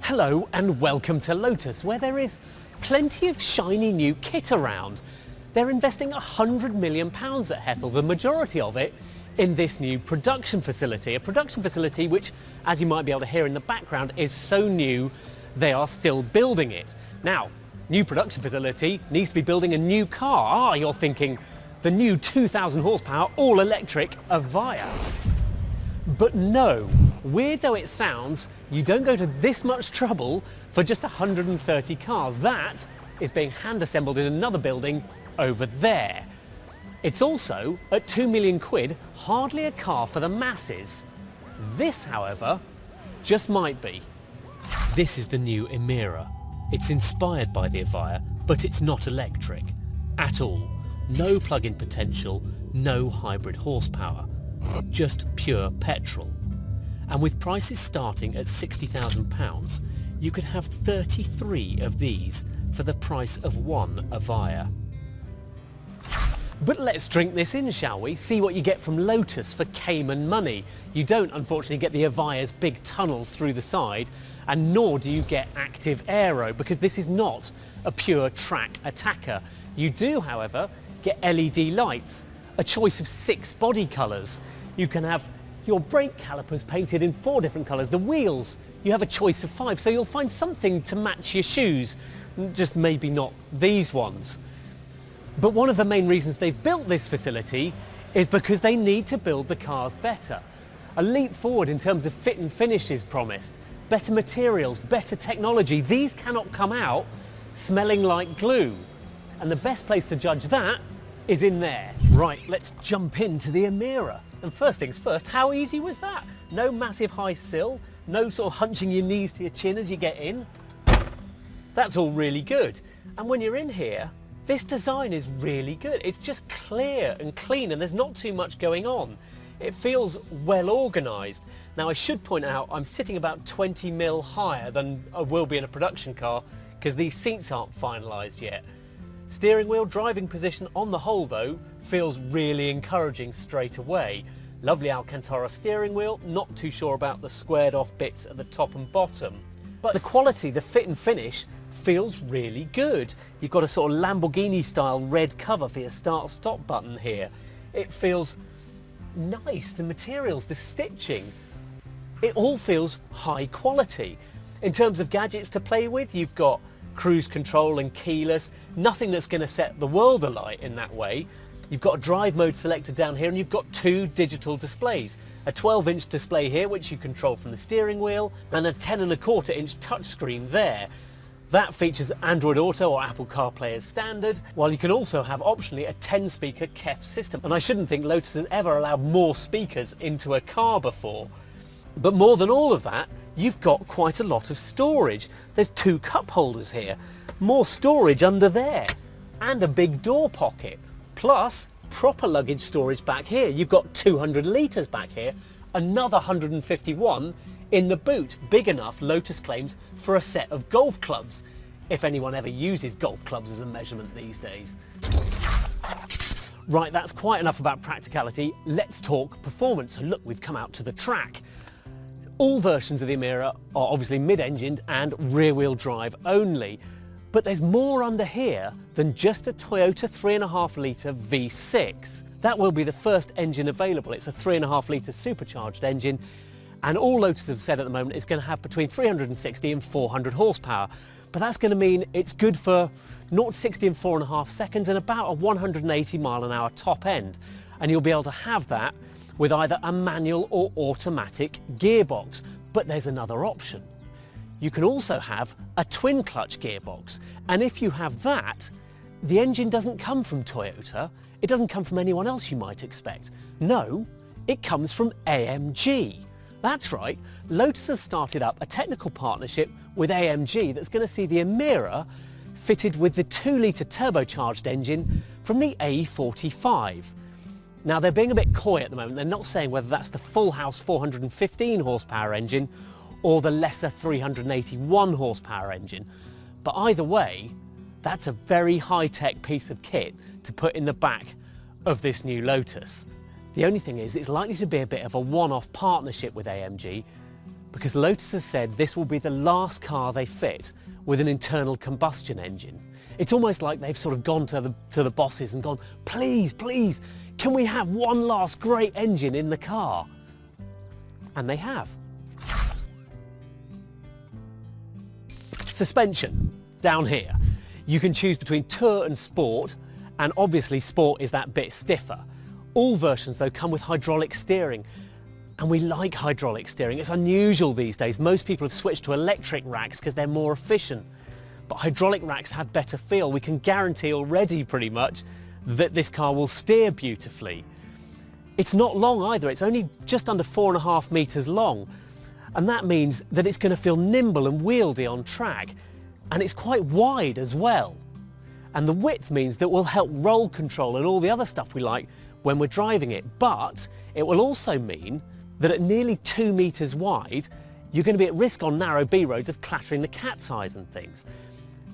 Hello and welcome to Lotus, where there is plenty of shiny new kit around. They're investing £100 million at Hethel, the majority of it in this new production facility. A production facility which, as you might be able to hear in the background, is so new they are still building it. Now, new production facility needs to be building a new car. You're thinking the new 2,000 horsepower all-electric Evija. But no, weird though it sounds, you don't go to this much trouble for just 130 cars. That is being hand assembled in another building over there. It's also, at 2 million quid, hardly a car for the masses. This, however, just might be. This is the new Emira. It's inspired by the Evija, but it's not electric at all. No plug-in potential, no hybrid horsepower. Just pure petrol. And with prices starting at £60,000, you could have 33 of these for the price of one Evija. But let's drink this in, shall we? See what you get from Lotus for Cayman money. You don't, unfortunately, get the Evija's big tunnels through the side, and nor do you get active aero, because this is not a pure track attacker. You do, however, get LED lights, a choice of 6 body colours. You can have your brake calipers painted in 4 different colours. The wheels, you have a choice of 5, so you'll find something to match your shoes, just maybe not these ones. But one of the main reasons they've built this facility is because they need to build the cars better. A leap forward in terms of fit and finish is promised. Better materials, better technology. These cannot come out smelling like glue. And the best place to judge that is in there. Right, let's jump into the Emira. And first things first, how easy was that? No massive high sill, no sort of hunching your knees to your chin as you get in. That's all really good. And when you're in here, this design is really good. It's just clear and clean, and there's not too much going on. It feels well organised. Now, I should point out I'm sitting about 20 mil higher than I will be in a production car because these seats aren't finalised yet. Steering wheel driving position on the whole though feels really encouraging straight away. Lovely Alcantara steering wheel, not too sure about the squared off bits at the top and bottom. But the quality, the fit and finish feels really good. You've got a sort of Lamborghini style red cover for your start stop button here. It feels nice, the materials, the stitching, it all feels high quality. In terms of gadgets to play with, you've got cruise control and keyless, nothing that's going to set the world alight in that way. You've got a drive mode selector down here, and you've got 2 digital displays. A 12-inch display here, which you control from the steering wheel, and a 10.25-inch touchscreen there. That features Android Auto or Apple CarPlay as standard, while you can also have optionally a 10-speaker KEF system. And I shouldn't think Lotus has ever allowed more speakers into a car before. But more than all of that, you've got quite a lot of storage. There's 2 cup holders here, more storage under there, and a big door pocket. Plus, proper luggage storage back here. You've got 200 litres back here, another 151 in the boot, big enough, Lotus claims, for a set of golf clubs, if anyone ever uses golf clubs as a measurement these days. Right, that's quite enough about practicality. Let's talk performance. So look, we've come out to the track. All versions of the Emira are obviously mid-engined and rear-wheel drive only, but there's more under here than just a Toyota 3.5 litre V6. That will be the first engine available. It's a 3.5 litre supercharged engine, and all Lotus have said at the moment is going to have between 360 and 400 horsepower. But that's going to mean it's good for 0 to 60 in 4.5 seconds and about a 180 mile an hour top end. And you'll be able to have that with either a manual or automatic gearbox. But there's another option. You can also have a twin clutch gearbox. And if you have that, the engine doesn't come from Toyota. It doesn't come from anyone else you might expect. No, it comes from AMG. That's right, Lotus has started up a technical partnership with AMG that's going to see the Emira fitted with the 2 litre turbocharged engine from the A45. Now, they're being a bit coy at the moment. They're not saying whether that's the full house 415 horsepower engine or the lesser 381 horsepower engine. But either way, that's a very high-tech piece of kit to put in the back of this new Lotus. The only thing is, it's likely to be a bit of a one-off partnership with AMG, because Lotus has said this will be the last car they fit with an internal combustion engine. It's almost like they've sort of gone to the bosses and gone, please, please, can we have one last great engine in the car? And they have. Suspension, down here. You can choose between Tour and Sport, and obviously Sport is that bit stiffer. All versions though come with hydraulic steering, and we like hydraulic steering. It's unusual these days. Most people have switched to electric racks because they're more efficient. But hydraulic racks have better feel. We can guarantee already pretty much that this car will steer beautifully. It's not long either. It's only just under 4.5 meters long. And that means that it's going to feel nimble and wieldy on track. And it's quite wide as well. And the width means that will help roll control and all the other stuff we like when we're driving it. But it will also mean that at nearly 2 meters wide, you're going to be at risk on narrow B roads of clattering the cat's eyes and things.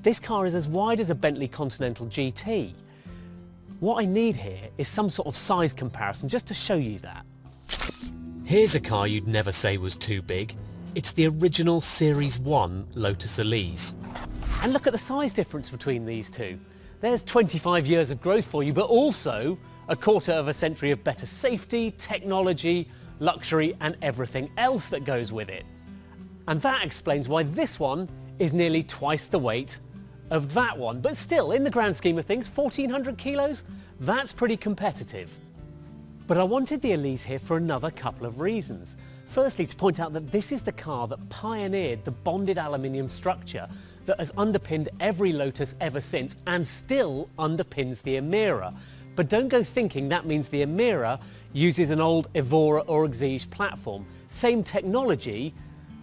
This car is as wide as a Bentley Continental GT. What I need here is some sort of size comparison just to show you that. Here's a car you'd never say was too big. It's the original Series 1 Lotus Elise. And look at the size difference between these two. There's 25 years of growth for you, but also a quarter of a century of better safety, technology, luxury and everything else that goes with it. And that explains why this one is nearly twice the weight of that one. But still, in the grand scheme of things, 1,400 kilos, that's pretty competitive. But I wanted the Elise here for another couple of reasons. Firstly, to point out that this is the car that pioneered the bonded aluminium structure that has underpinned every Lotus ever since and still underpins the Emira. But don't go thinking that means the Emira uses an old Evora or Exige platform. Same technology,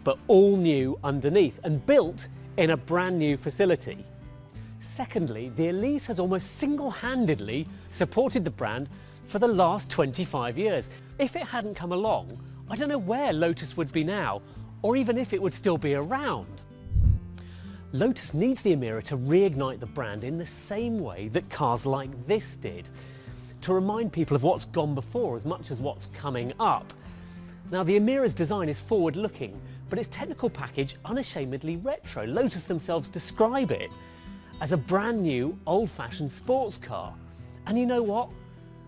but all new underneath and built in a brand new facility. Secondly, the Elise has almost single-handedly supported the brand for the last 25 years. If it hadn't come along, I don't know where Lotus would be now, or even if it would still be around. Lotus needs the Emira to reignite the brand in the same way that cars like this did, to remind people of what's gone before as much as what's coming up. Now, the Emira's design is forward-looking, but its technical package unashamedly retro. Lotus themselves describe it as a brand new, old-fashioned sports car. And you know what?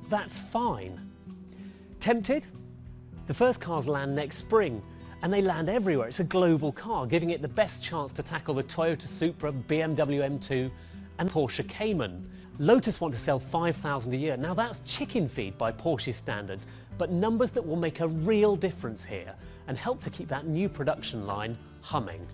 That's fine. Tempted? The first cars land next spring, and they land everywhere. It's a global car, giving it the best chance to tackle the Toyota Supra, BMW M2 and Porsche Cayman. Lotus want to sell 5,000 a year. Now that's chicken feed by Porsche standards, but numbers that will make a real difference here and help to keep that new production line humming.